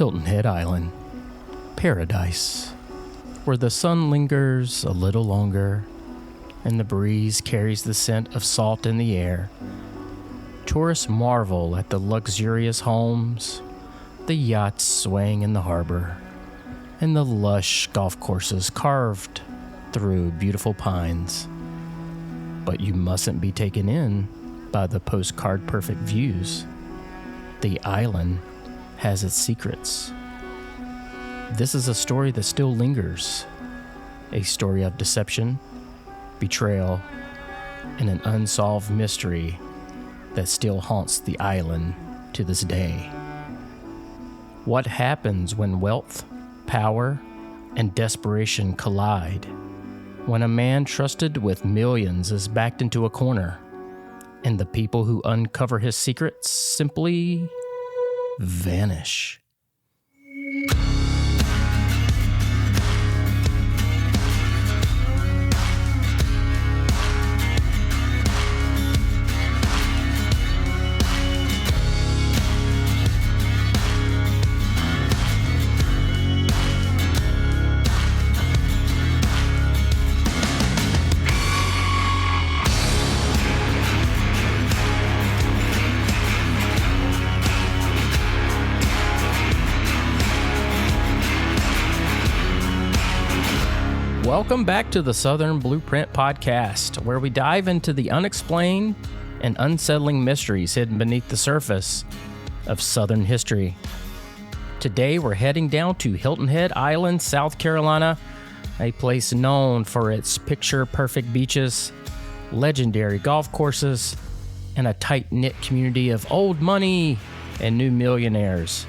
Hilton Head Island, paradise, where the sun lingers a little longer and the breeze carries the scent of salt in the air. Tourists marvel at the luxurious homes, the yachts swaying in the harbor, and the lush golf courses carved through beautiful pines. But you mustn't be taken in by the postcard-perfect views. The island has its secrets. This is a story that still lingers, a story of deception, betrayal, and an unsolved mystery that still haunts the island to this day. What happens when wealth, power, and desperation collide? When a man trusted with millions is backed into a corner, and the people who uncover his secrets simply vanish. Welcome back to the Southern Blueprint Podcast, where we dive into the unexplained and unsettling mysteries hidden beneath the surface of Southern history. Today, we're heading down to Hilton Head Island, South Carolina, a place known for its picture-perfect beaches, legendary golf courses, and a tight-knit community of old money and new millionaires.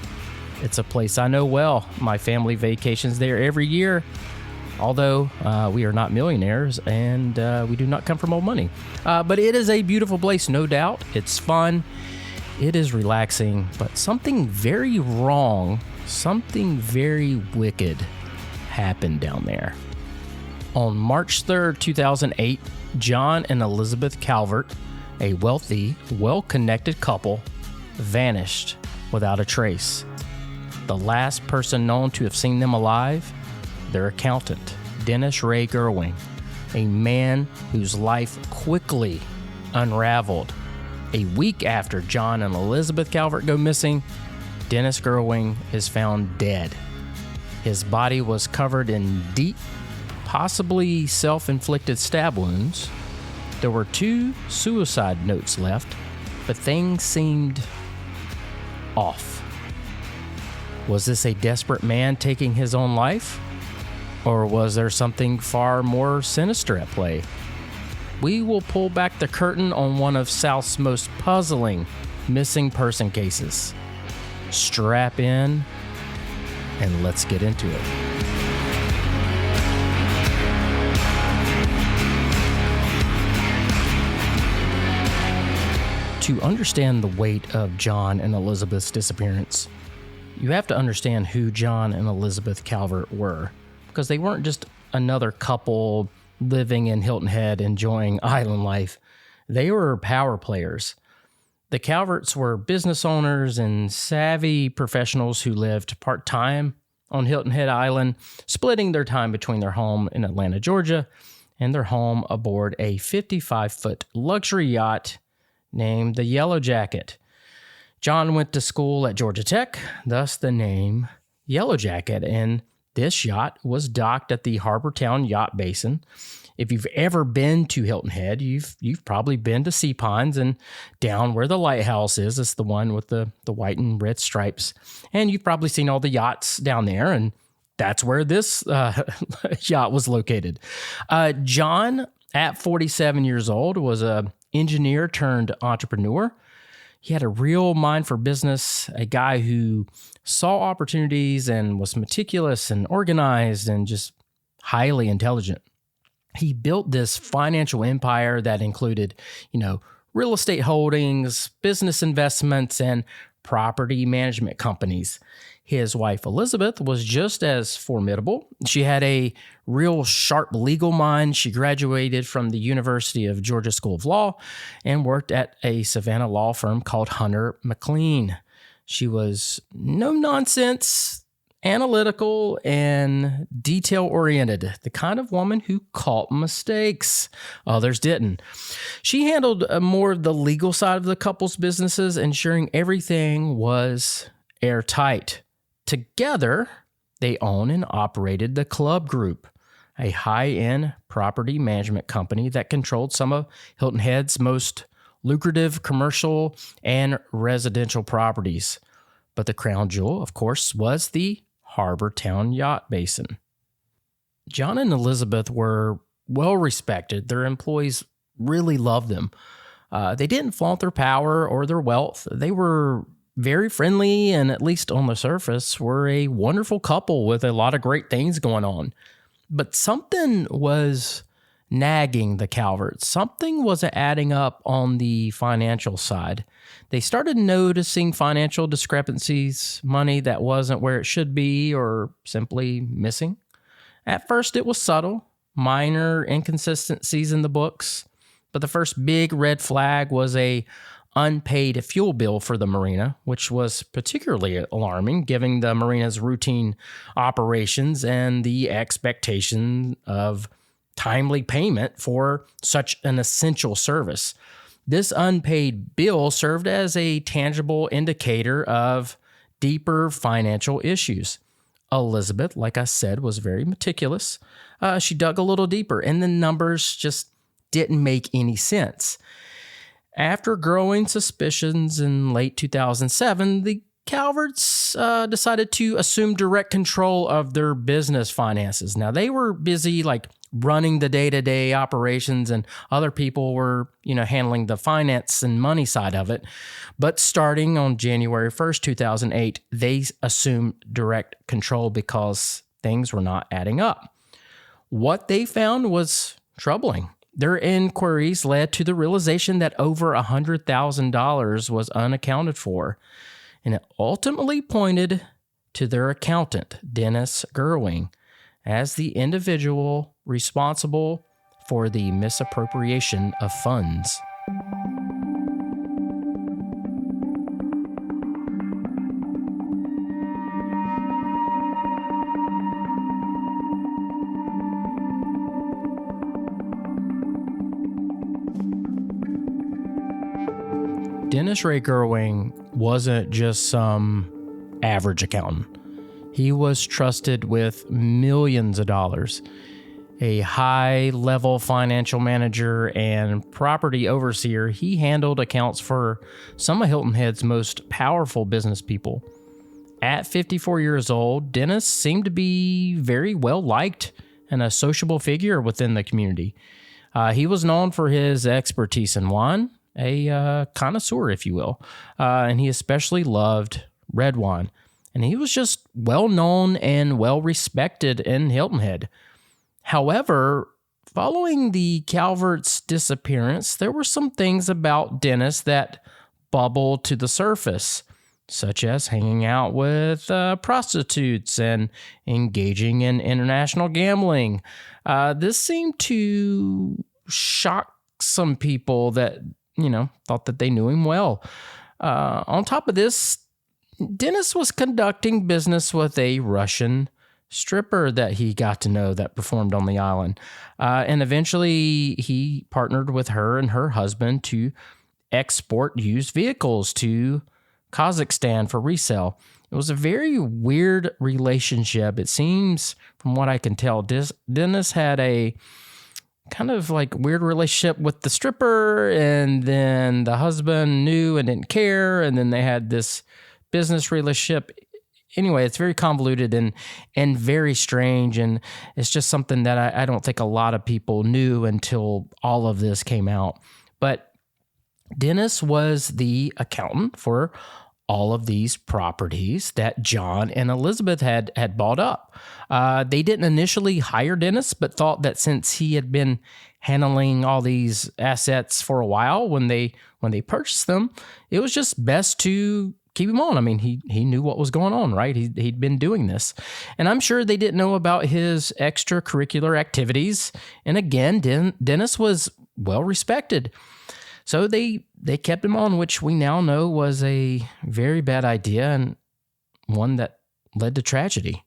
It's a place I know well. My family vacations there every year. Although we are not millionaires and we do not come from old money. But it is a beautiful place, no doubt. It's fun. It is relaxing. But something very wrong, something very wicked happened down there. On March 3rd, 2008, John and Elizabeth Calvert, a wealthy, well-connected couple, vanished without a trace. The last person known to have seen them alive, their accountant, Dennis Ray Gerwing, a man whose life quickly unraveled. A week after John and Elizabeth Calvert go missing, Dennis Gerwing is found dead. His body was covered in deep, possibly self-inflicted stab wounds. There were 2 suicide notes left, but things seemed off. Was this a desperate man taking his own life? Or was there something far more sinister at play? We will pull back the curtain on one of South's most puzzling missing person cases. Strap in, and let's get into it. To understand the weight of John and Elizabeth's disappearance, you have to understand who John and Elizabeth Calvert were. Because they weren't just another couple living in Hilton Head enjoying island life. They were power players. The Calverts were business owners and savvy professionals who lived part-time on Hilton Head Island, splitting their time between their home in Atlanta, Georgia, and their home aboard a 55-foot luxury yacht named the Yellow Jacket. John went to school at Georgia Tech, thus the name Yellow Jacket, and this yacht was docked at the Harbortown Yacht Basin. If you've ever been to Hilton Head, you've probably been to Sea Ponds and down where the lighthouse is. It's the one with the white and red stripes. And you've probably seen all the yachts down there, and that's where this yacht was located. John, at 47 years old, was an engineer turned entrepreneur. He had a real mind for business, a guy who saw opportunities and was meticulous and organized and just highly intelligent. He built this financial empire that included, real estate holdings, business investments, and property management companies. His wife, Elizabeth, was just as formidable. She had a real sharp legal mind. She graduated from the University of Georgia School of Law and worked at a Savannah law firm called Hunter McLean. She was no nonsense, analytical, and detail-oriented, the kind of woman who caught mistakes. Others didn't. She handled more of the legal side of the couple's businesses, ensuring everything was airtight. Together, they owned and operated the Club Group, a high-end property management company that controlled some of Hilton Head's most lucrative commercial and residential properties. But the crown jewel, of course, was the Harbor Town Yacht Basin. John and Elizabeth were well respected. Their employees really loved them. They didn't flaunt their power or their wealth. They were very friendly and, at least on the surface, were a wonderful couple with a lot of great things going on. But something was nagging the Calverts. Something wasn't adding up on the financial side. They started noticing financial discrepancies, money that wasn't where it should be or simply missing. At first, it was subtle, minor inconsistencies in the books. But the first big red flag was a unpaid fuel bill for the marina, which was particularly alarming given the marina's routine operations and the expectation of timely payment for such an essential service. This unpaid bill served as a tangible indicator of deeper financial issues. Elizabeth, like I said, was very meticulous. She dug a little deeper, and the numbers just didn't make any sense. After growing suspicions in late 2007, the Calverts decided to assume direct control of their business finances. Now, they were busy running the day-to-day operations, and other people were, handling the finance and money side of it. But starting on January 1st, 2008, they assumed direct control because things were not adding up. What they found was troubling. Their inquiries led to the realization that over $100,000 was unaccounted for, and it ultimately pointed to their accountant, Dennis Gerwing, as the individual responsible for the misappropriation of funds. Dennis Ray Gerwing wasn't just some average accountant. He was trusted with millions of dollars. A high-level financial manager and property overseer, he handled accounts for some of Hilton Head's most powerful business people. At 54 years old, Dennis seemed to be very well-liked and a sociable figure within the community. He was known for his expertise in wine, a connoisseur, if you will, and he especially loved red wine. And he was just well-known and well-respected in Hilton Head. However, following the Calverts' disappearance, there were some things about Dennis that bubbled to the surface, such as hanging out with prostitutes and engaging in international gambling. This seemed to shock some people that thought that they knew him well. On top of this, Dennis was conducting business with a Russian stripper that he got to know that performed on the island. And eventually he partnered with her and her husband to export used vehicles to Kazakhstan for resale. It was a very weird relationship. It seems, from what I can tell, Dennis had a kind of weird relationship with the stripper, and then the husband knew and didn't care, and then they had this business relationship. Anyway, it's very convoluted and very strange, and it's just something that I don't think a lot of people knew until all of this came out. But Dennis was the accountant for all of these properties that John and Elizabeth had bought up. They didn't initially hire Dennis, but thought that since he had been handling all these assets for a while, when they purchased them, it was just best to keep him on. I mean, he knew what was going on, right? He'd been doing this. And I'm sure they didn't know about his extracurricular activities. And again, Dennis was well respected. So they kept him on, which we now know was a very bad idea and one that led to tragedy.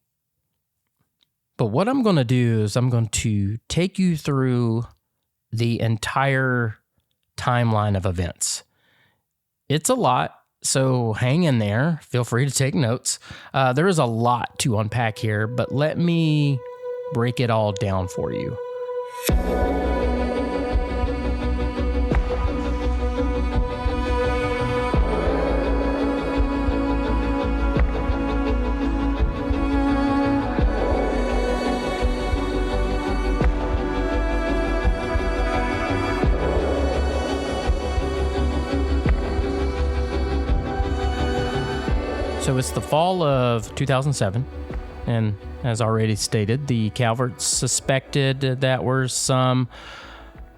But what I'm going to do is I'm going to take you through the entire timeline of events. It's a lot, so hang in there. Feel free to take notes. There is a lot to unpack here, but let me break it all down for you. So it's the fall of 2007, and as already stated, the Calverts suspected that there were some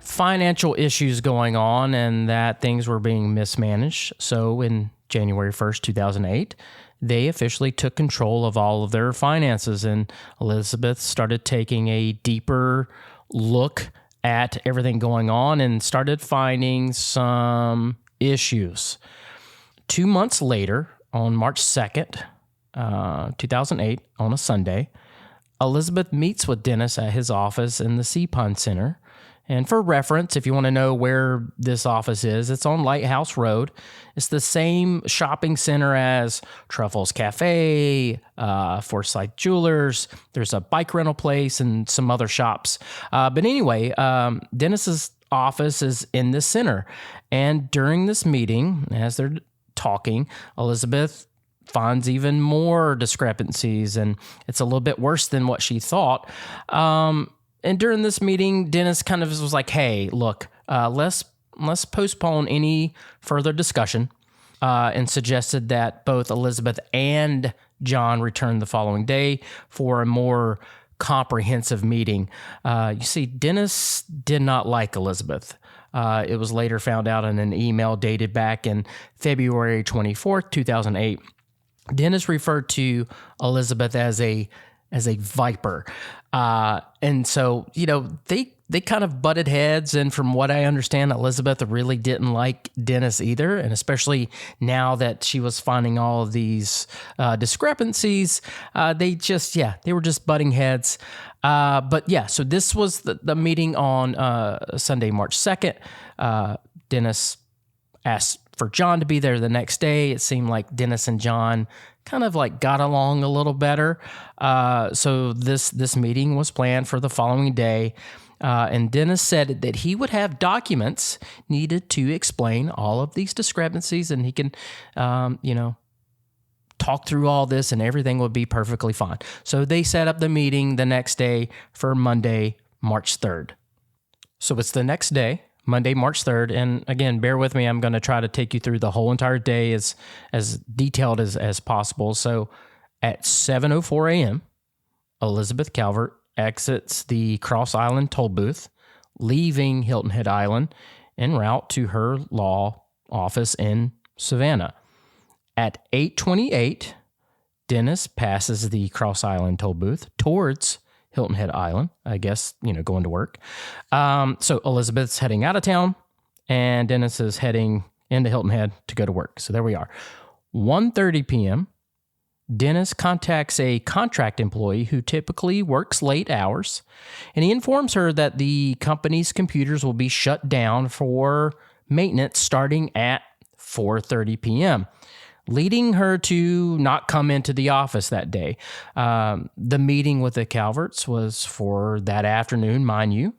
financial issues going on and that things were being mismanaged. So in January 1st, 2008, they officially took control of all of their finances, and Elizabeth started taking a deeper look at everything going on and started finding some issues. 2 months later, on March 2nd, 2008, on a Sunday, Elizabeth meets with Dennis at his office in the Sea Pond Center. And for reference, if you want to know where this office is, it's on Lighthouse Road. It's the same shopping center as Truffles Cafe, Forsyth Jewelers. There's a bike rental place and some other shops. But anyway, Dennis's office is in this center. And during this meeting, as they're talking, Elizabeth finds even more discrepancies, and it's a little bit worse than what she thought. And during this meeting, Dennis kind of was like, "Hey, look, let's postpone any further discussion," and suggested that both Elizabeth and John return the following day for a more comprehensive meeting. You see, Dennis did not like Elizabeth. It was later found out in an email dated back in February 24th, 2008. Dennis referred to Elizabeth as a viper. And so, they kind of butted heads. And from what I understand, Elizabeth really didn't like Dennis either. And especially now that she was finding all of these discrepancies, they were just butting heads. So this was the meeting on Sunday, March 2nd. Dennis asked for John to be there the next day. It seemed like Dennis and John kind of like got along a little better. So this meeting was planned for the following day. And Dennis said that he would have documents needed to explain all of these discrepancies, and he can, talk through all this and everything would be perfectly fine. So they set up the meeting the next day for Monday, March 3rd. So it's the next day, Monday, March 3rd. And again, bear with me. I'm going to try to take you through the whole entire day as detailed as possible. So at 7:04 a.m., Elizabeth Calvert exits the Cross Island toll booth, leaving Hilton Head Island en route to her law office in Savannah. At 8:28, Dennis passes the Cross Island toll booth towards Hilton Head Island, I guess, going to work. So Elizabeth's heading out of town, and Dennis is heading into Hilton Head to go to work. So there we are. 1:30 p.m., Dennis contacts a contract employee who typically works late hours, and he informs her that the company's computers will be shut down for maintenance starting at 4:30 p.m., leading her to not come into the office that day. The meeting with the Calverts was for that afternoon, mind you,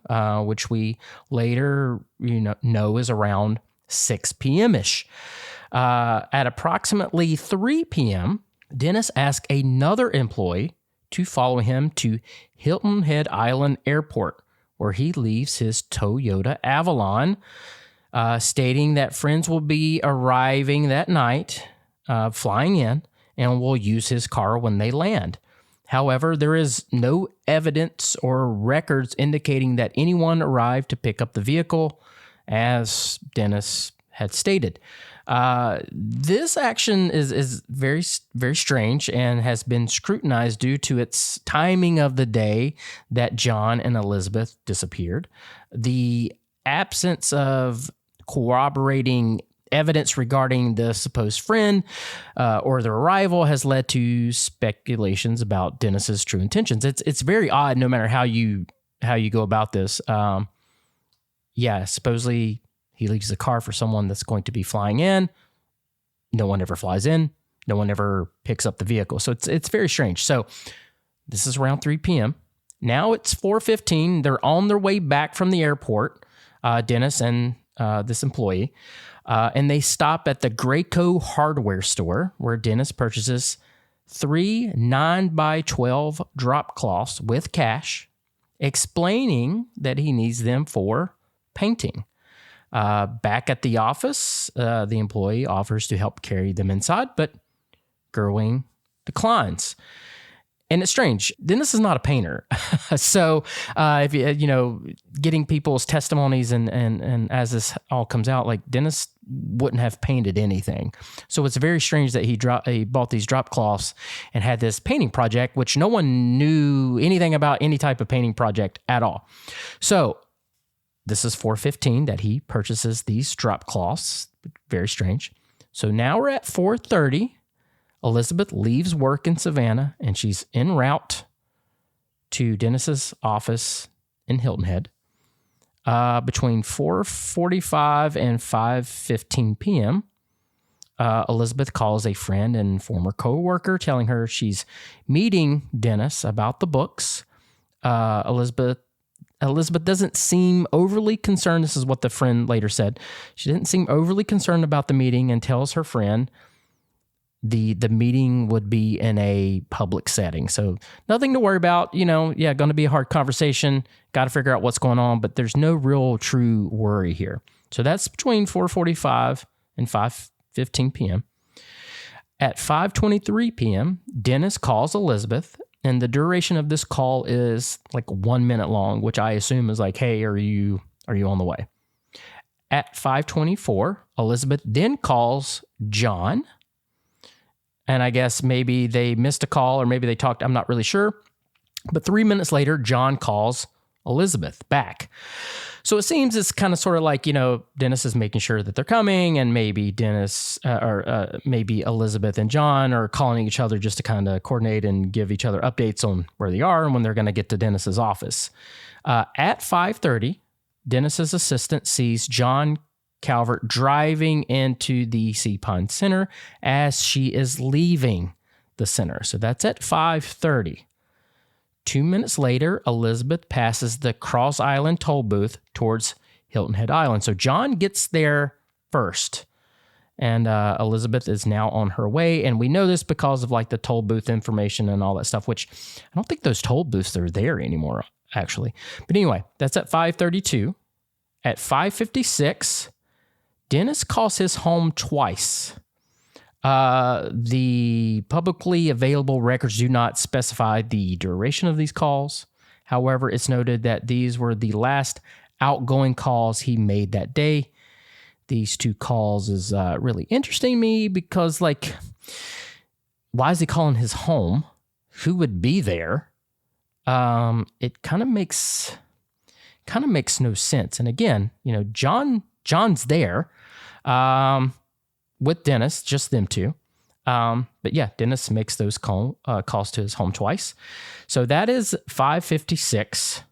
which we later know is around 6 p.m.-ish. At approximately 3 p.m., Dennis asked another employee to follow him to Hilton Head Island Airport, where he leaves his Toyota Avalon, stating that friends will be arriving that night, flying in, and will use his car when they land. However, there is no evidence or records indicating that anyone arrived to pick up the vehicle, as Dennis had stated. This action is very, very strange and has been scrutinized due to its timing of the day that John and Elizabeth disappeared, the absence of corroborating evidence regarding the supposed friend or their arrival has led to speculations about Dennis's true intentions. It's very odd, no matter how you go about this. Supposedly he leaves the car for someone that's going to be flying in. No one ever flies in. No one ever picks up the vehicle. So it's very strange. So this is around 3 p.m. Now it's 4:15. They're on their way back from the airport, Dennis and this employee. And they stop at the Graco hardware store where Dennis purchases 3 9x12 drop cloths with cash, explaining that he needs them for painting. Back at the office, the employee offers to help carry them inside, but Gerwing declines. And it's strange. Dennis is not a painter. So if getting people's testimonies and as this all comes out, like Dennis wouldn't have painted anything. So it's very strange that he bought these drop cloths and had this painting project, which no one knew anything about any type of painting project at all. So this is 4:15 that he purchases these drop cloths. Very strange. So now we're at 4:30. Elizabeth leaves work in Savannah, and she's en route to Dennis's office in Hilton Head. Between 4:45 and 5:15 p.m., Elizabeth calls a friend and former co-worker, telling her she's meeting Dennis about the books. Elizabeth doesn't seem overly concerned. This is what the friend later said. She didn't seem overly concerned about the meeting and tells her friend the meeting would be in a public setting. So nothing to worry about, going to be a hard conversation. Got to figure out what's going on, but there's no real true worry here. So that's between 4:45 and 5:15 p.m. At 5:23 p.m., Dennis calls Elizabeth, and the duration of this call is like 1 minute long, which I assume is like, hey, are you on the way? At 5:24, Elizabeth then calls John. And I guess maybe they missed a call or maybe they talked. I'm not really sure. But 3 minutes later, John calls Elizabeth back. So it seems it's kind of sort of like, Dennis is making sure that they're coming, and maybe Dennis maybe Elizabeth and John are calling each other just to kind of coordinate and give each other updates on where they are and when they're going to get to Dennis's office. At 5:30, Dennis's assistant sees John Calvert driving into the Sea Pond Center as she is leaving the center. So that's at 5:30. 2 minutes later, Elizabeth passes the Cross Island toll booth towards Hilton Head Island. So John gets there first, and Elizabeth is now on her way. And we know this because of like the toll booth information and all that stuff, which I don't think those toll booths are there anymore, actually. But anyway, that's at 5:32. At 5:56, Dennis calls his home twice. The publicly available records do not specify the duration of these calls. However, it's noted that these were the last outgoing calls he made that day. These 2 calls is really interesting to me because, like, why is he calling his home? Who would be there? It kind of makes no sense. And again, John's there with Dennis, just them two. But yeah, Dennis makes those calls to his home twice. So that is 5:56.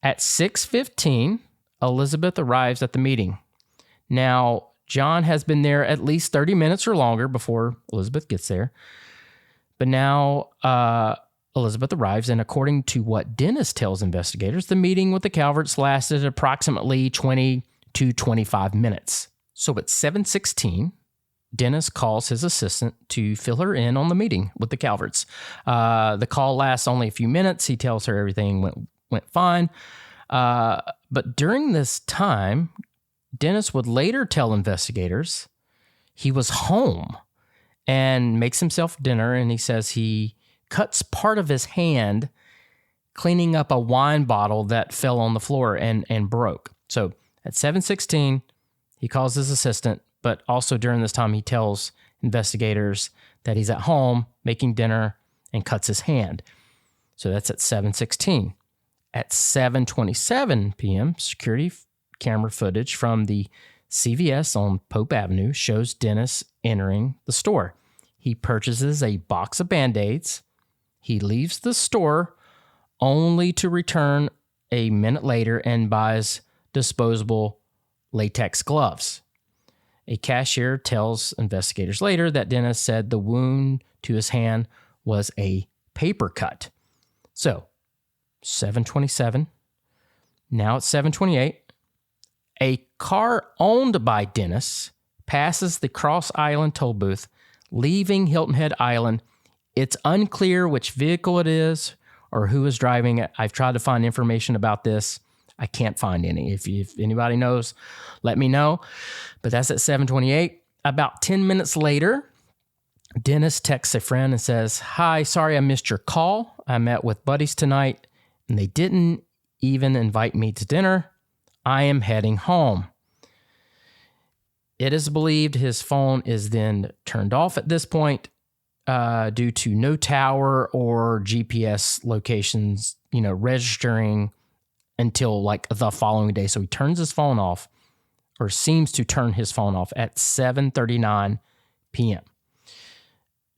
At 6:15, Elizabeth arrives at the meeting. Now, John has been there at least 30 minutes or longer before Elizabeth gets there. But now Elizabeth arrives, and according to what Dennis tells investigators, the meeting with the Calverts lasted approximately 20 to 25 minutes. So at 7:16, Dennis calls his assistant to fill her in on the meeting with the Calverts. The call lasts only a few minutes. He tells her everything went fine. But during this time, Dennis would later tell investigators he was home and makes himself dinner, and he says he cuts part of his hand cleaning up a wine bottle that fell on the floor and broke. So at 7:16, he calls his assistant, but also during this time, he tells investigators that he's at home making dinner and cuts his hand. So that's at 7:16. At 7:27 p.m., security camera footage from the CVS on Pope Avenue shows Dennis entering the store. He purchases a box of Band-Aids. He leaves the store only to return a minute later and buys disposable latex gloves. A cashier tells investigators later that Dennis said the wound to his hand was a paper cut. So, 7:27. Now it's 7:28. A car owned by Dennis passes the Cross Island toll booth, leaving Hilton Head Island. It's unclear which vehicle it is or who is driving it. I've tried to find information about this. I can't find any. If anybody knows, let me know. But that's at 7:28. About 10 minutes later, Dennis texts a friend and says, "Hi, sorry I missed your call. I met with buddies tonight, and they didn't even invite me to dinner. I am heading home." It is believed his phone is then turned off at this point due to no tower or GPS locations, registering until like the following day. So he turns his phone off, or seems to turn his phone off at 7:39 p.m.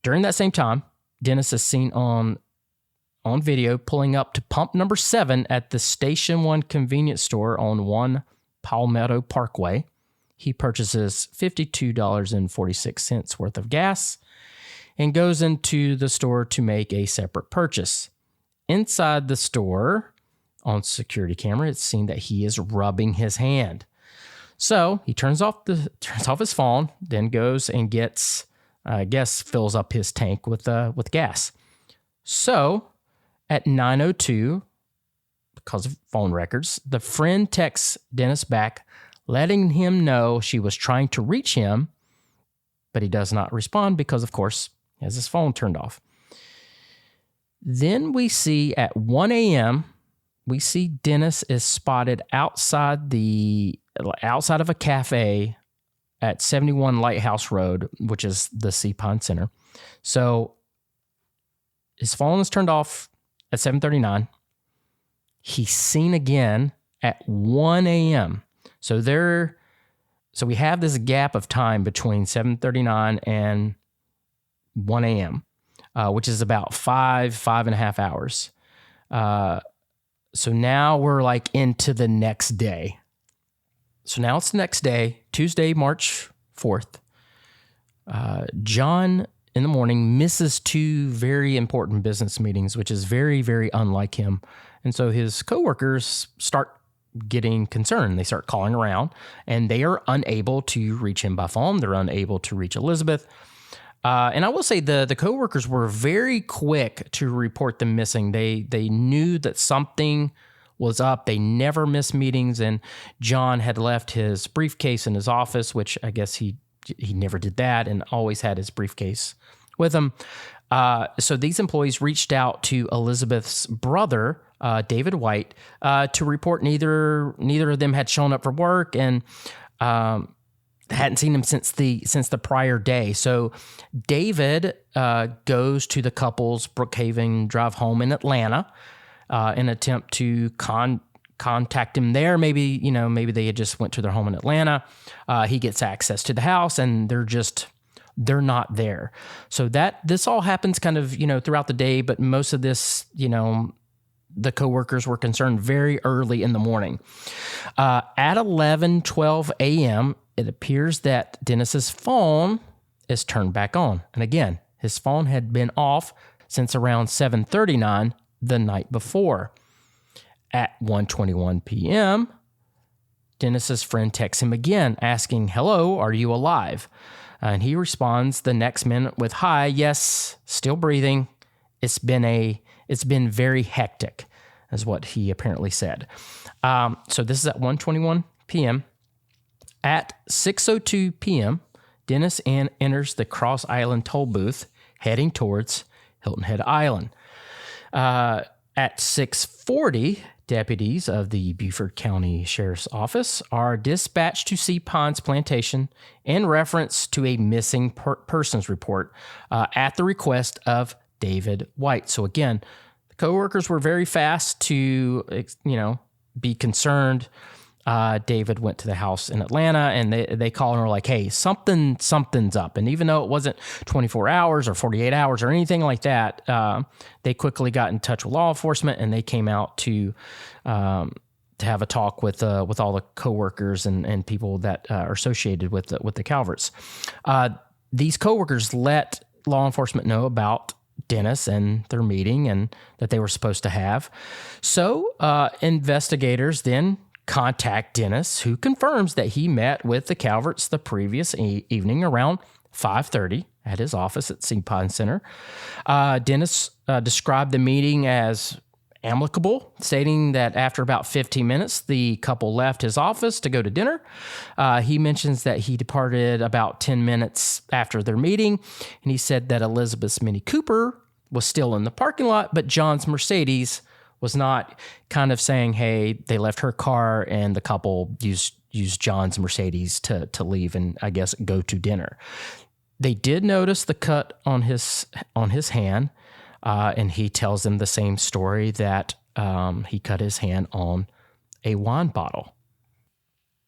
During that same time, Dennis is seen on video pulling up to pump number 7 at the Station 1 convenience store on 1 Palmetto Parkway. He purchases $52.46 worth of gas and goes into the store to make a separate purchase. Inside the store, on security camera, it's seen that he is rubbing his hand. So he turns off his phone, then goes and gets, fills up his tank with gas. So at 9:02, because of phone records, the friend texts Dennis back, letting him know she was trying to reach him, but he does not respond because, of course, he has his phone turned off. Then we see at 1 a.m., we see Dennis is spotted outside of a cafe at 71 Lighthouse Road, which is the Sea Pond Center. So his phone is turned off at 7:39. He's seen again at 1 a.m. So we have this gap of time between 7:39 and 1 a.m., which is about 5.5 hours. So now we're like into the next day. So now it's the next day, Tuesday, March 4th. John, in the morning, misses 2 very important business meetings, which is very, very unlike him. And so his coworkers start getting concerned. They start calling around, and they are unable to reach him by phone. They're unable to reach Elizabeth. And I will say the coworkers were very quick to report them missing. They knew that something was up. They never miss meetings, and John had left his briefcase in his office, which I guess he never did that, and always had his briefcase with him. So these employees reached out to Elizabeth's brother, David White, to report neither of them had shown up for work, and hadn't seen him since the prior day. So David goes to the couple's Brookhaven drive home in Atlanta in an attempt to contact him there. Maybe they had just went to their home in Atlanta. He gets access to the house, and they're not there. So this all happens kind of throughout the day, but most of this the coworkers were concerned very early in the morning. At 11:12 a.m., it appears that Dennis's phone is turned back on. And again, his phone had been off since around 7:39 the night before. At 1:21 p.m., Dennis's friend texts him again, asking, "Hello, are you alive?" And he responds the next minute with, "Hi, yes, still breathing. It's been very hectic," is what he apparently said. So this is at 1:21 p.m. At 6:02 p.m., Dennis enters the Cross Island toll booth, heading towards Hilton Head Island. At 6:40, deputies of the Beaufort County Sheriff's Office are dispatched to Sea Pond's plantation in reference to a missing persons report at the request of David White. So again, the coworkers were very fast to, be concerned. David went to the house in Atlanta, and they called and were like, hey, something's up. And even though it wasn't 24 hours or 48 hours or anything like that, they quickly got in touch with law enforcement, and they came out to have a talk with all the coworkers and people that are associated with the Calverts. These coworkers let law enforcement know about Dennis and their meeting and that they were supposed to have. So investigators then contact Dennis, who confirms that he met with the Calverts the previous evening around 5:30 at his office at Seapine Center. Dennis described the meeting as amicable, stating that after about 15 minutes, the couple left his office to go to dinner. He mentions that he departed about 10 minutes after their meeting, and he said that Elizabeth's Mini Cooper was still in the parking lot, but John's Mercedes was not, kind of saying, hey, they left her car and the couple used John's Mercedes to leave and, I guess, go to dinner. They did notice the cut on his hand, and he tells them the same story, that he cut his hand on a wine bottle.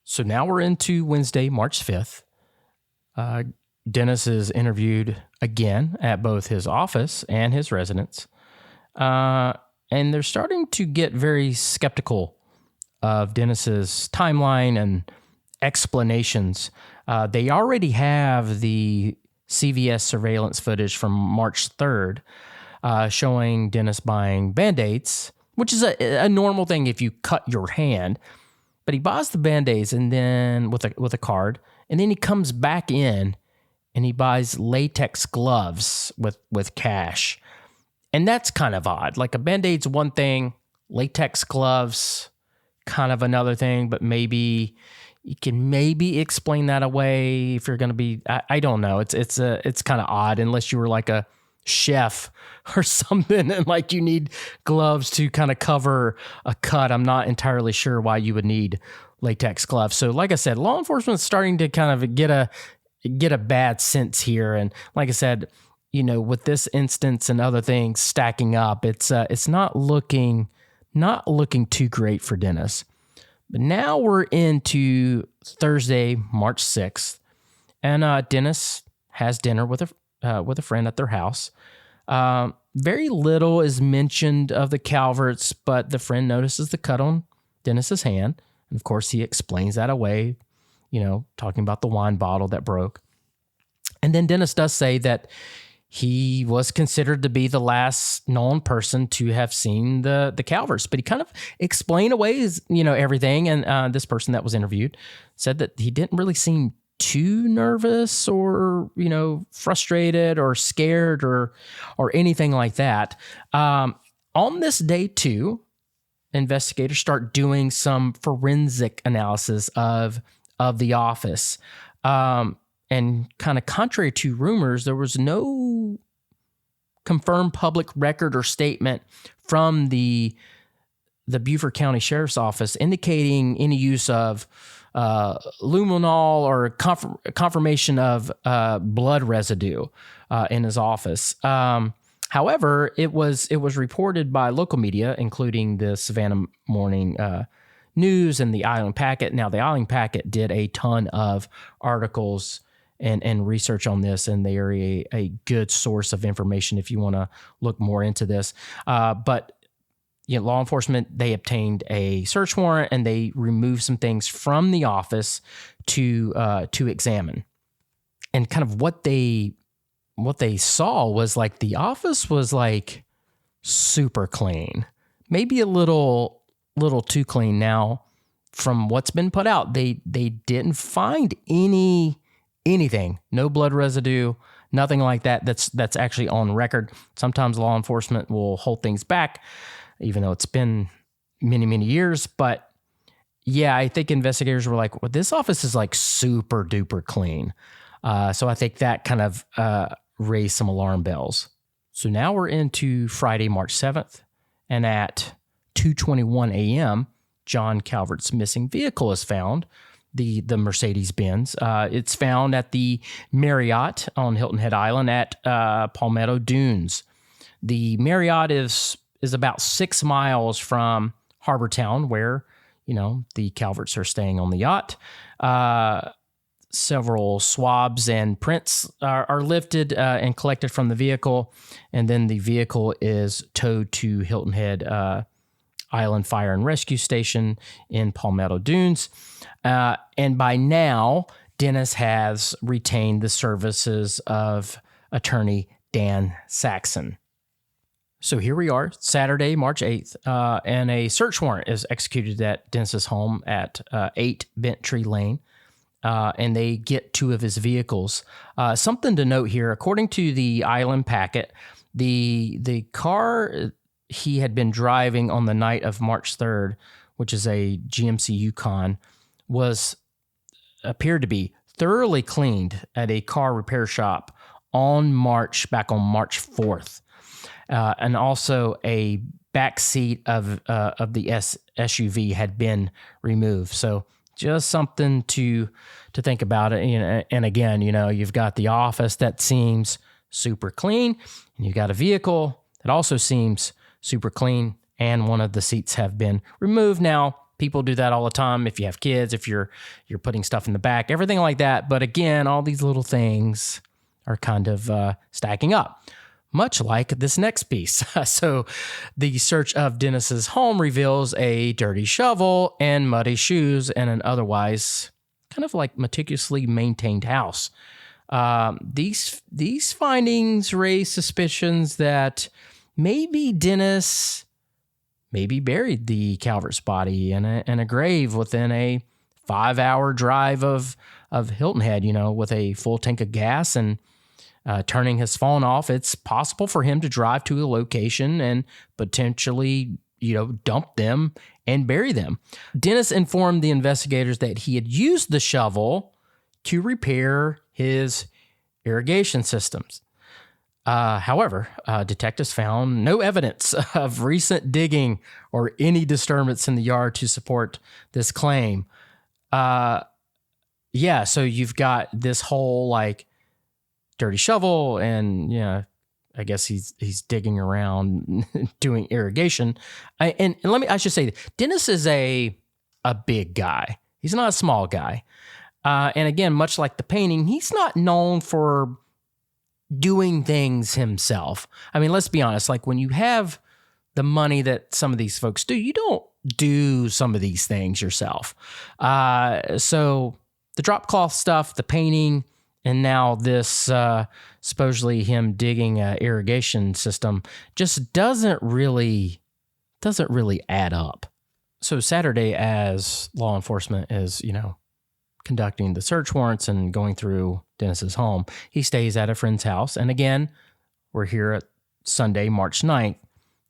So now we're into Wednesday, March 5th. Dennis is interviewed again at both his office and his residence. And they're starting to get very skeptical of Dennis's timeline and explanations. They already have the CVS surveillance footage from March 3rd, showing Dennis buying Band-Aids, which is a normal thing if you cut your hand. But he buys the Band-Aids and then with a card, and then he comes back in and he buys latex gloves with cash. And that's kind of odd. Like, a Band-Aid's one thing, latex gloves, kind of another thing, but maybe you can explain that away if you're going to be, I don't know. It's kind of odd, unless you were like a chef or something and like you need gloves to kind of cover a cut. I'm not entirely sure why you would need latex gloves. So like I said, law enforcement is starting to kind of get a bad sense here. And like I said, with this instance and other things stacking up, it's not looking too great for Dennis. But now we're into Thursday, March 6th, and Dennis has dinner with a friend at their house. Very little is mentioned of the Calverts, but the friend notices the cut on Dennis's hand, and of course he explains that away, talking about the wine bottle that broke. And then Dennis does say that he was considered to be the last known person to have seen the Calverts, but he kind of explained away everything. And this person that was interviewed said that he didn't really seem too nervous or, frustrated or scared or anything like that. On this day too, investigators start doing some forensic analysis of the office. And kind of contrary to rumors, there was no confirmed public record or statement from the Beaufort County Sheriff's Office indicating any use of luminol or confirmation of blood residue in his office. However, it was reported by local media, including the Savannah Morning News and the Island Packet. Now, the Island Packet did a ton of articles and research on this, and they are a good source of information if you want to look more into this. But law enforcement, they obtained a search warrant and they removed some things from the office to examine. And kind of what they saw was like the office was like super clean, maybe a little too clean. Now, from what's been put out, they didn't find anything, no blood residue, nothing like that that's actually on record. Sometimes law enforcement will hold things back, even though it's been many, many years. But yeah, I think investigators were like, well, this office is like super duper clean. So I think that kind of raised some alarm bells. So now we're into Friday, March 7th, and at 2:21 a.m., John Calvert's missing vehicle is found. The Mercedes-Benz. It's found at the Marriott on Hilton Head Island at Palmetto Dunes. The Marriott is about 6 miles from Harbortown, where the Calverts are staying on the yacht. Several swabs and prints are lifted and collected from the vehicle, and then the vehicle is towed to Hilton Head Island Fire and Rescue Station in Palmetto Dunes. And by now, Dennis has retained the services of attorney Dan Saxon. So here we are, Saturday, March 8th, and a search warrant is executed at Dennis's home at 8 Bent Tree Lane, and they get 2 of his vehicles. Something to note here, according to the island packet, the car he had been driving on the night of March 3rd, which is a GMC Yukon, appeared to be thoroughly cleaned at a car repair shop back on March 4th. And also a back seat of the SUV had been removed. So just something to think about it. And again, you've got the office that seems super clean, and you've got a vehicle that also seems super clean, and one of the seats have been removed. Now, people do that all the time. If you have kids, if you're putting stuff in the back, everything like that. But again, all these little things are kind of stacking up, much like this next piece. So the search of Dennis's home reveals a dirty shovel and muddy shoes and an otherwise kind of like meticulously maintained house. These findings raise suspicions that maybe Dennis buried the Calvert's body in a grave within a 5-hour drive of Hilton Head, with a full tank of gas and turning his phone off. It's possible for him to drive to a location and potentially, dump them and bury them. Dennis informed the investigators that he had used the shovel to repair his irrigation systems. However, detectives found no evidence of recent digging or any disturbance in the yard to support this claim. So you've got this whole dirty shovel, and I guess he's digging around doing irrigation. I should say, Dennis is a big guy. He's not a small guy. And again, much like the painting, he's not known for doing things himself. I mean, let's be honest, when you have the money that some of these folks do, you don't do some of these things yourself. So the drop cloth stuff, the painting, and now this supposedly him digging an irrigation system just doesn't really add up. So Saturday, as law enforcement is, conducting the search warrants and going through Dennis's home, he stays at a friend's house. And again, we're here at Sunday, March 9th.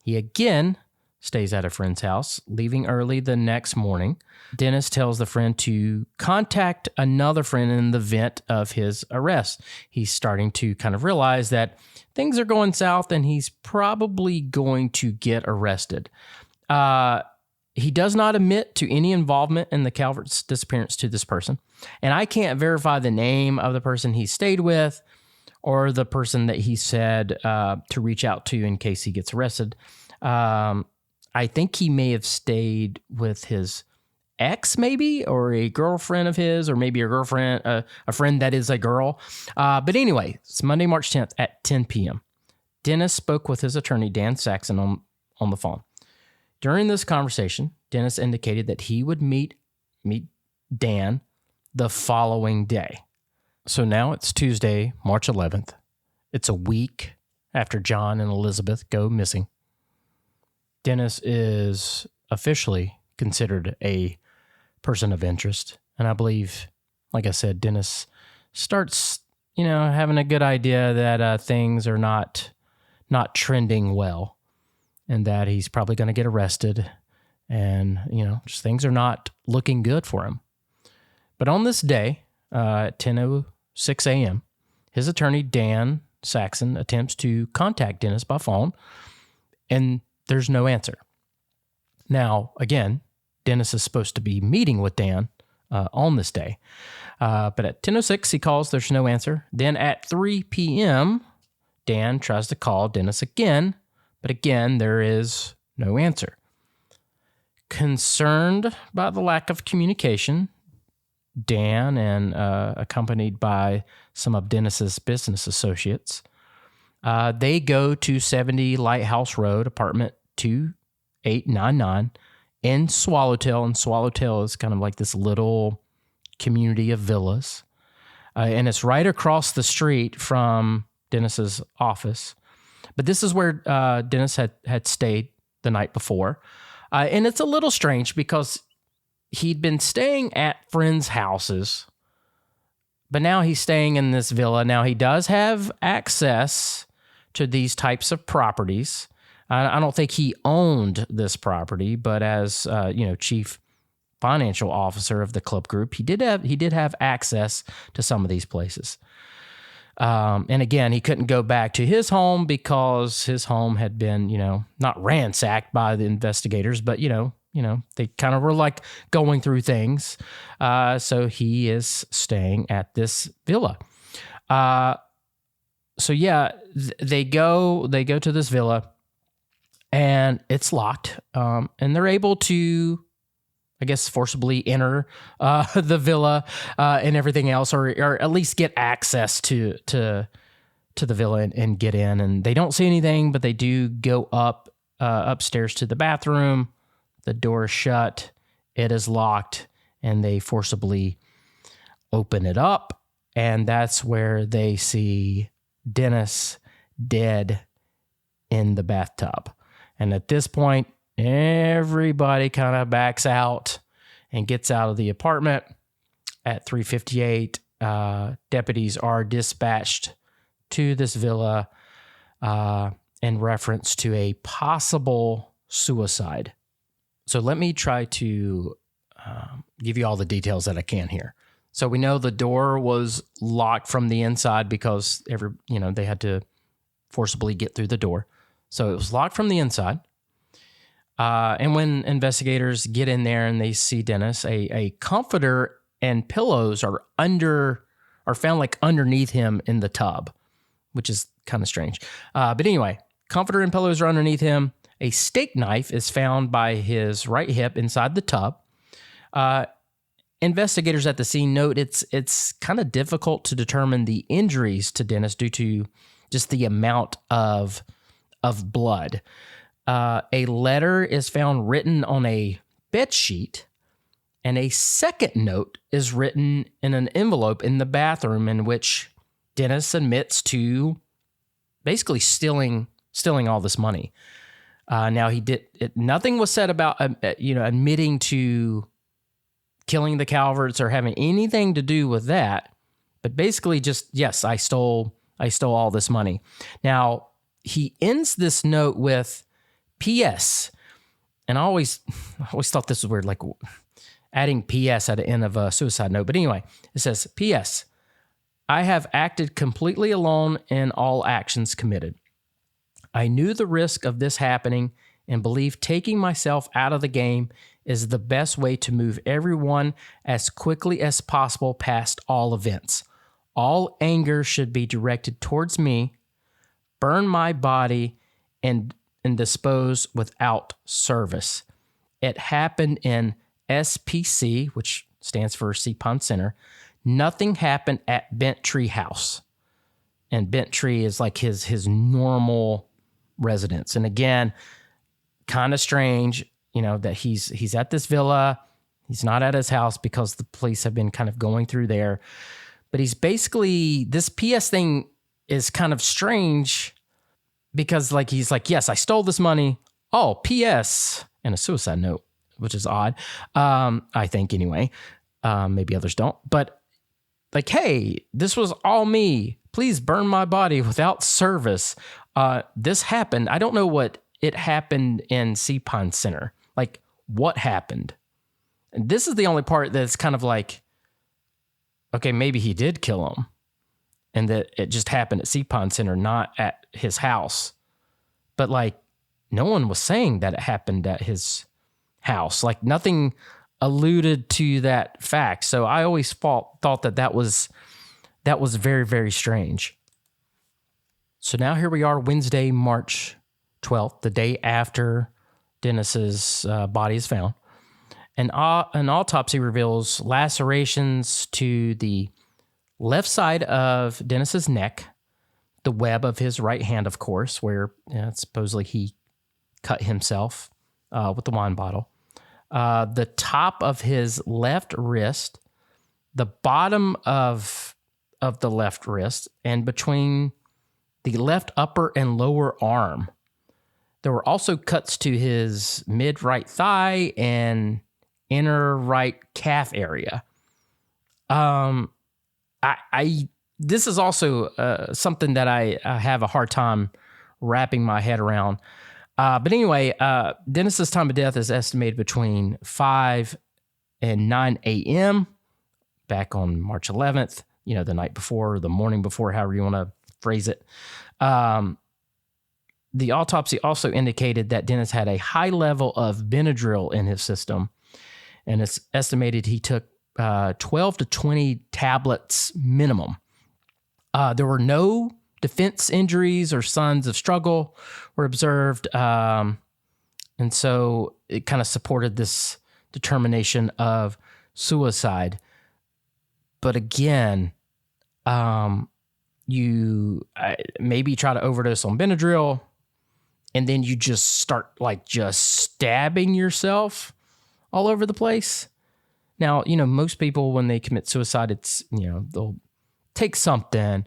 He again stays at a friend's house, leaving early the next morning. Dennis tells the friend to contact another friend in the event of his arrest. He's starting to kind of realize that things are going south and he's probably going to get arrested. He does not admit to any involvement in the Calvert's disappearance to this person. And I can't verify the name of the person he stayed with or the person that he said to reach out to in case he gets arrested. I think he may have stayed with his ex, maybe, or a girlfriend of his, or maybe a girlfriend, a friend that is a girl. But anyway, it's Monday, March 10th at 10 p.m. Dennis spoke with his attorney, Dan Saxon, on the phone. During this conversation, Dennis indicated that he would meet Dan the following day. So now it's Tuesday, March 11th. It's a week after John and Elizabeth go missing. Dennis is officially considered a person of interest. And I believe, like I said, Dennis starts, having a good idea that things are not trending well, and that he's probably going to get arrested, and, just things are not looking good for him. But on this day, at 10:06 a.m., his attorney, Dan Saxon, attempts to contact Dennis by phone, and there's no answer. Now, again, Dennis is supposed to be meeting with Dan on this day. But at 10:06, he calls, there's no answer. Then at 3 p.m., Dan tries to call Dennis again, but again, there is no answer. Concerned by the lack of communication, Dan, and accompanied by some of Dennis's business associates, they go to 70 Lighthouse Road, apartment 2899 in Swallowtail. And Swallowtail is kind of like this little community of villas. And it's right across the street from Dennis's office. But this is where Dennis had stayed the night before. And it's a little strange because he'd been staying at friends' houses, but now he's staying in this villa. Now he does have access to these types of properties. I don't think he owned this property, but as chief financial officer of the club group, he did have access to some of these places. And again, he couldn't go back to his home because his home had been, not ransacked by the investigators, but they kind of were like going through things. So he is staying at this villa. They go to this villa, and it's locked. And they're able to, I guess, forcibly enter the villa and everything else, or at least get access to the villa and get in. And they don't see anything, but they do go upstairs to the bathroom. The door is shut. It is locked, and they forcibly open it up. And that's where they see Dennis dead in the bathtub. And at this point, everybody kind of backs out and gets out of the apartment. At 3:58, deputies are dispatched to this villa in reference to a possible suicide. So let me try to give you all the details that I can here. So we know the door was locked from the inside because they had to forcibly get through the door. So it was locked from the inside. And when investigators get in there and they see Dennis, a comforter and pillows are found like underneath him in the tub, which is kind of strange. But anyway, comforter and pillows are underneath him. A steak knife is found by his right hip inside the tub. Investigators at the scene note it's kind of difficult to determine the injuries to Dennis due to just the amount of blood. A letter is found written on a bed sheet, and a second note is written in an envelope in the bathroom in which Dennis admits to basically stealing all this money. Now nothing was said about admitting to killing the Calverts or having anything to do with that, but basically just, yes, I stole all this money. Now he ends this note with P.S. And I always thought this was weird, like adding P.S. at the end of a suicide note. But anyway, it says, P.S. I have acted completely alone in all actions committed. I knew the risk of this happening and believe taking myself out of the game is the best way to move everyone as quickly as possible past all events. All anger should be directed towards me, burn my body, and dispose without service. It happened in SPC, which stands for Sea Pond Center. Nothing happened at Bent Tree House. And Bent Tree is like his normal residence. And again, kind of strange, that he's at this villa. He's not at his house because the police have been kind of going through there. But he's basically, this PS thing is kind of strange because he's like, yes, I stole this money. Oh, PS, and a suicide note, which is odd. I think anyway. Maybe others don't. But like, hey, this was all me. Please burn my body without service. This happened. I don't know what it happened in Sea Pond Center. Like, what happened? And this is the only part that's kind of like, okay, maybe he did kill him. And that it just happened at Sea Pond Center, not at his house. But no one was saying that it happened at his house. Nothing alluded to that fact. So I always thought that was very, very strange. So now here we are, Wednesday, March 12th, the day after Dennis's body is found. An autopsy reveals lacerations to the left side of Dennis's neck, the web of his right hand, of course, where supposedly he cut himself with the wine bottle. The top of his left wrist, the bottom of the left wrist, and between the left upper and lower arm. There were also cuts to his mid-right thigh and inner right calf area. This is also something that I have a hard time wrapping my head around. But anyway, Dennis's time of death is estimated between 5 and 9 a.m. back on March 11th, the night before, the morning before, however you want to phrase it. The autopsy also indicated that Dennis had a high level of Benadryl in his system, and it's estimated he took 12 to 20 tablets minimum. There were no defense injuries or signs of struggle were observed, and so it kind of supported this determination of suicide. But again, you maybe try to overdose on Benadryl, and then you just start just stabbing yourself all over the place. Now, most people, when they commit suicide, it's, they'll take something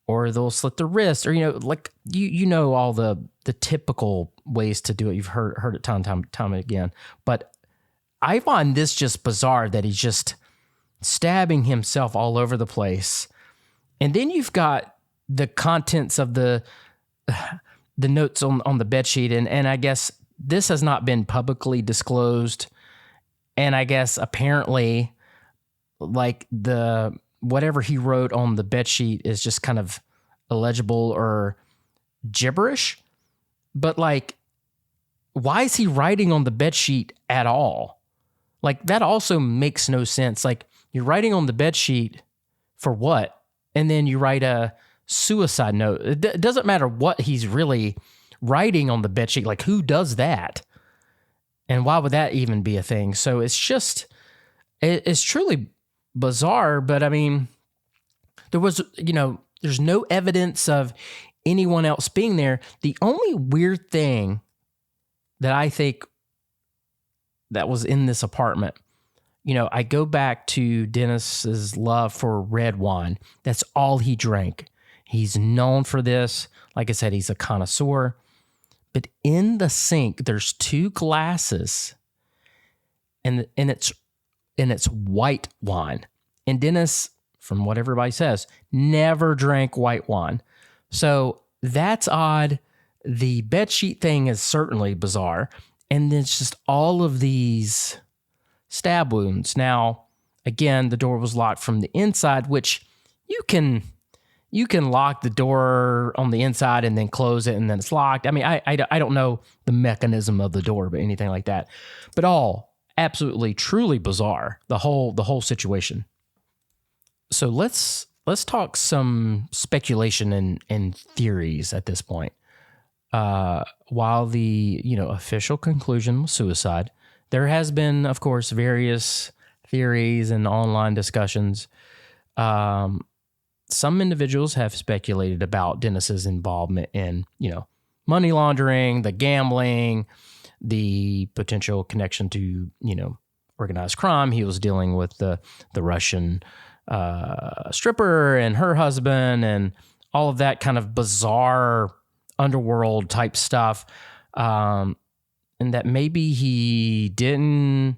or they'll slit their wrist or, all the typical ways to do it. You've heard it time again. But I find this just bizarre that he's just stabbing himself all over the place. And then you've got the contents of the notes on the bedsheet. And I guess this has not been publicly disclosed. And I guess apparently whatever he wrote on the bedsheet is just kind of illegible or gibberish. But why is he writing on the bedsheet at all? That also makes no sense. You're writing on the bedsheet for what? And then you write a suicide note. It doesn't matter what he's really writing on the bedsheet. Who does that? And why would that even be a thing? So it's truly bizarre. But I mean, there's no evidence of anyone else being there. The only weird thing that I think that was in this apartment, I go back to Dennis's love for red wine. That's all he drank. He's known for this. Like I said, he's a connoisseur. But in the sink, there's 2 glasses, and it's white wine. And Dennis, from what everybody says, never drank white wine. So that's odd. The bedsheet thing is certainly bizarre. And then it's just all of these stab wounds. Now, again, the door was locked from the inside, which you can lock the door on the inside and then close it and then it's locked. I mean, I don't know the mechanism of the door, but anything like that. But all absolutely, truly bizarre, the whole situation. So let's talk some speculation and theories at this point. While the official conclusion was suicide, there has been, of course, various theories and online discussions. Some individuals have speculated about Dennis's involvement in, money laundering, the gambling, the potential connection to, organized crime. He was dealing with the Russian stripper and her husband and all of that kind of bizarre underworld type stuff. And that maybe he didn't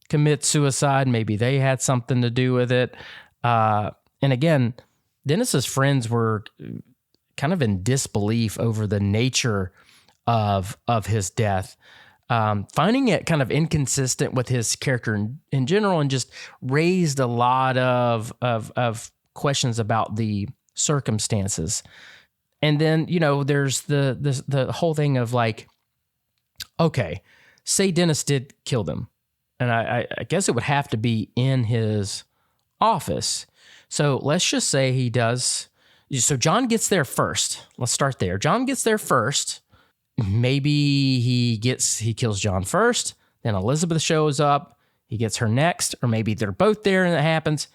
commit suicide. Maybe they had something to do with it. And again, Dennis's friends were kind of in disbelief over the nature of his death, finding it kind of inconsistent with his character in general, and just raised a lot of questions about the circumstances. And then, there's the whole thing of okay, say Dennis did kill them. And I guess it would have to be in his office. So let's just say he does. So John gets there first. Let's start there. John gets there first. Maybe he kills John first. Then Elizabeth shows up. he gets her next, or maybe they're both there and it happens.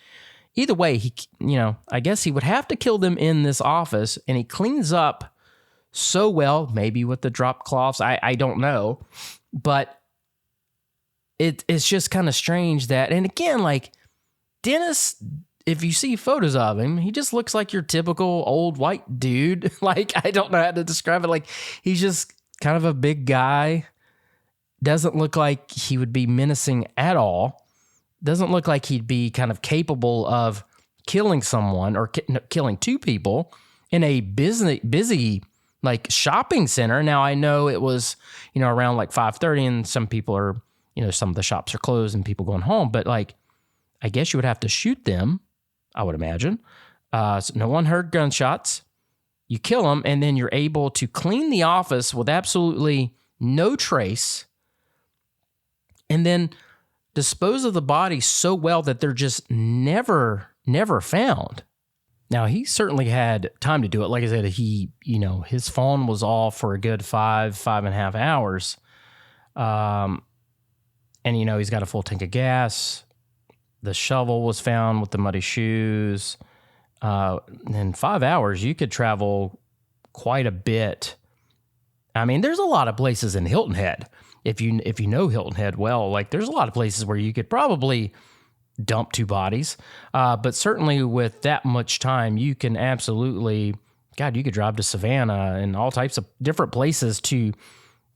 Either way, I guess he would have to kill them in this office, and he cleans up so well, maybe with the drop cloths. I don't know, but it's just kind of strange that, and again, like Dennis, if you see photos of him, he just looks like your typical old white dude. Like, I don't know how to describe it. Like, he's just kind of a big guy. Doesn't look like he would be menacing at all. Doesn't look like he'd be kind of capable of killing someone or killing two people in a busy like shopping center. Now, I know it was, around like 5:30 and some people are, some of the shops are closed and people going home, but like, I guess you would have to shoot them, I would imagine. So no one heard gunshots. You kill them, and then you're able to clean the office with absolutely no trace, and then dispose of the body so well that they're just never found. Now, he certainly had time to do it. Like I said, his phone was off for a good 5.5 hours. And, he's got a full tank of gas. The shovel was found with the muddy shoes. In 5 hours, you could travel quite a bit. I mean, there's a lot of places in Hilton Head. If you know Hilton Head well, like there's a lot of places where you could probably dump two bodies. But certainly with that much time, you can absolutely, you could drive to Savannah and all types of different places to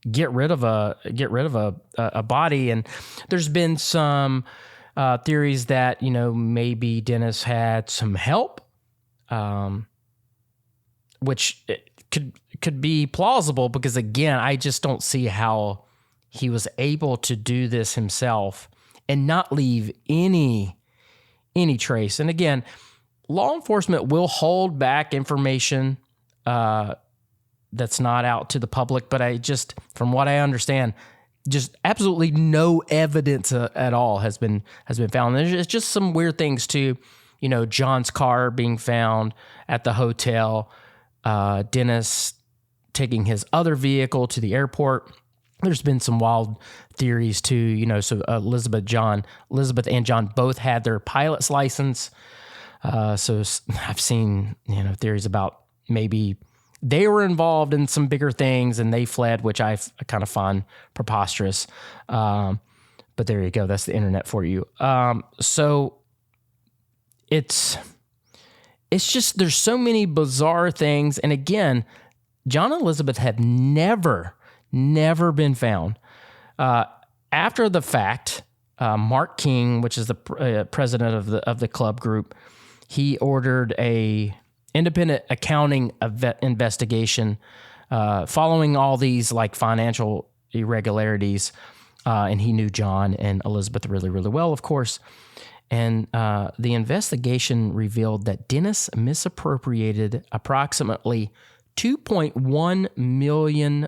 get rid of a body. And there's been some theories that, maybe Dennis had some help, which could be plausible because, again, I just don't see how he was able to do this himself and not leave any trace. And again, law enforcement will hold back information that's not out to the public, but from what I understand, just absolutely no evidence at all has been found. There's just some weird things too. John's car being found at the hotel, Dennis taking his other vehicle to the airport. There's been some wild theories too, so Elizabeth and John both had their pilot's license. So I've seen, theories about maybe they were involved in some bigger things and they fled, which I kind of find preposterous. But there you go. That's the internet for you. So it's just, there's so many bizarre things. And again, John and Elizabeth have never been found. After the fact, Mark King, which is the president of the club group, he ordered a independent accounting investigation following all these like financial irregularities, and he knew John and Elizabeth really, really well, of course. And the investigation revealed that Dennis misappropriated approximately $2.1 million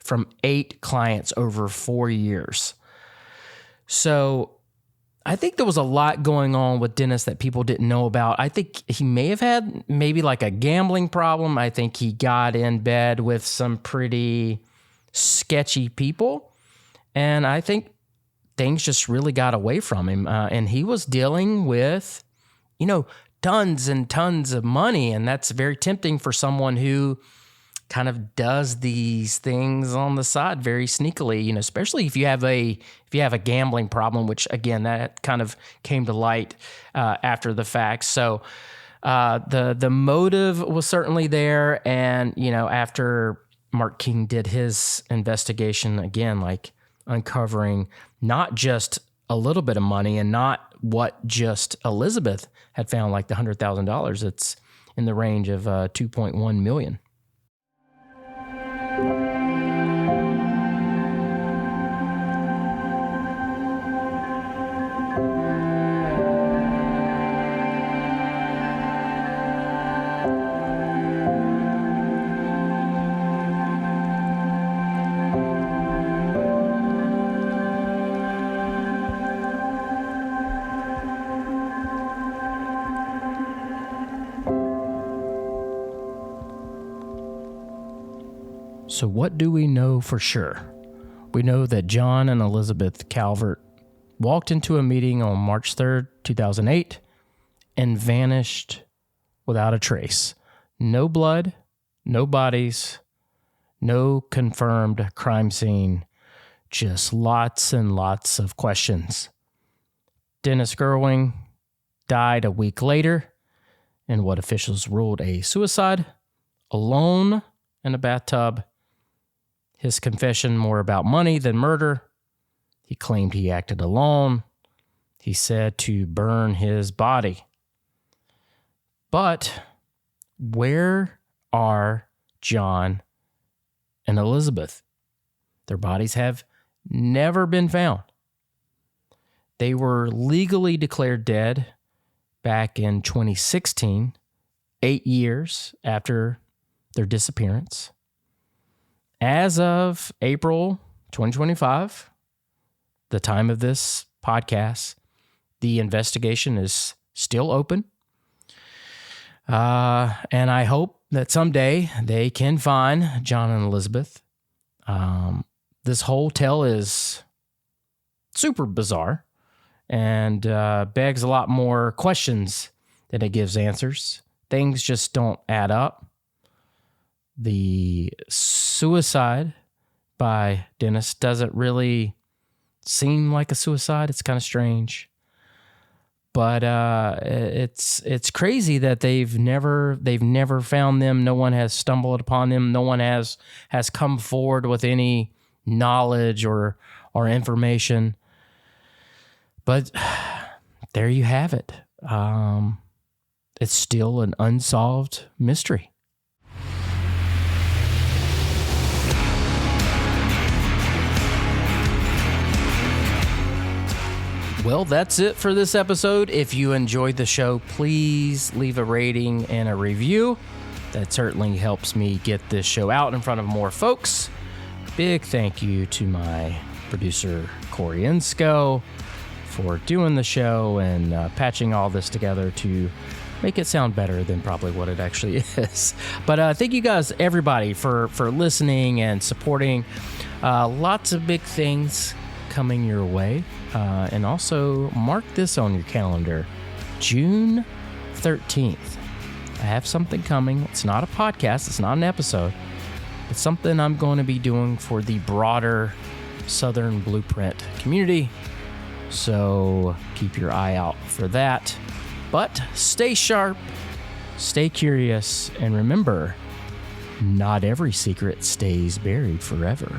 from 8 clients over 4 years. So I think there was a lot going on with Dennis that people didn't know about. I think he may have had maybe like a gambling problem. I think he got in bed with some pretty sketchy people. And I think things just really got away from him. And he was dealing with, tons and tons of money. And that's very tempting for someone who kind of does these things on the side very sneakily, especially if you have a gambling problem, which again, that kind of came to light after the fact. So the motive was certainly there. And, after Mark King did his investigation, again, like uncovering not just a little bit of money and not what just Elizabeth had found, like the $100,000, it's in the range of $2.1 million. So what do we know for sure? We know that John and Elizabeth Calvert walked into a meeting on March 3rd, 2008, and vanished without a trace. No blood, no bodies, no confirmed crime scene, just lots and lots of questions. Dennis Gerwing died a week later in what officials ruled a suicide, alone in a bathtub. His confession more about money than murder. He claimed he acted alone. He said to burn his body. But where are John and Elizabeth? Their bodies have never been found. They were legally declared dead back in 2016, 8 years after their disappearance. As of April 2025, the time of this podcast, the investigation is still open. And I hope that someday they can find John and Elizabeth. This whole tale is super bizarre and begs a lot more questions than it gives answers. Things just don't add up. The suicide by Dennis doesn't really seem like a suicide. It's kind of strange. But it's crazy that they've never found them. No one has stumbled upon them. No one has come forward with any knowledge or information. But there you have it. It's still an unsolved mystery. Well, that's it for this episode. If you enjoyed the show, please leave a rating and a review. That certainly helps me get this show out in front of more folks. Big thank you to my producer, Corey Insco, for doing the show and patching all this together to make it sound better than probably what it actually is. But thank you guys, everybody, for listening and supporting. Lots of big things coming your way. And also mark this on your calendar, June 13th. I have something coming. It's not a podcast. It's not an episode. It's something I'm going to be doing for the broader Southern Blueprint community. So keep your eye out for that. But stay sharp, stay curious, and remember, not every secret stays buried forever.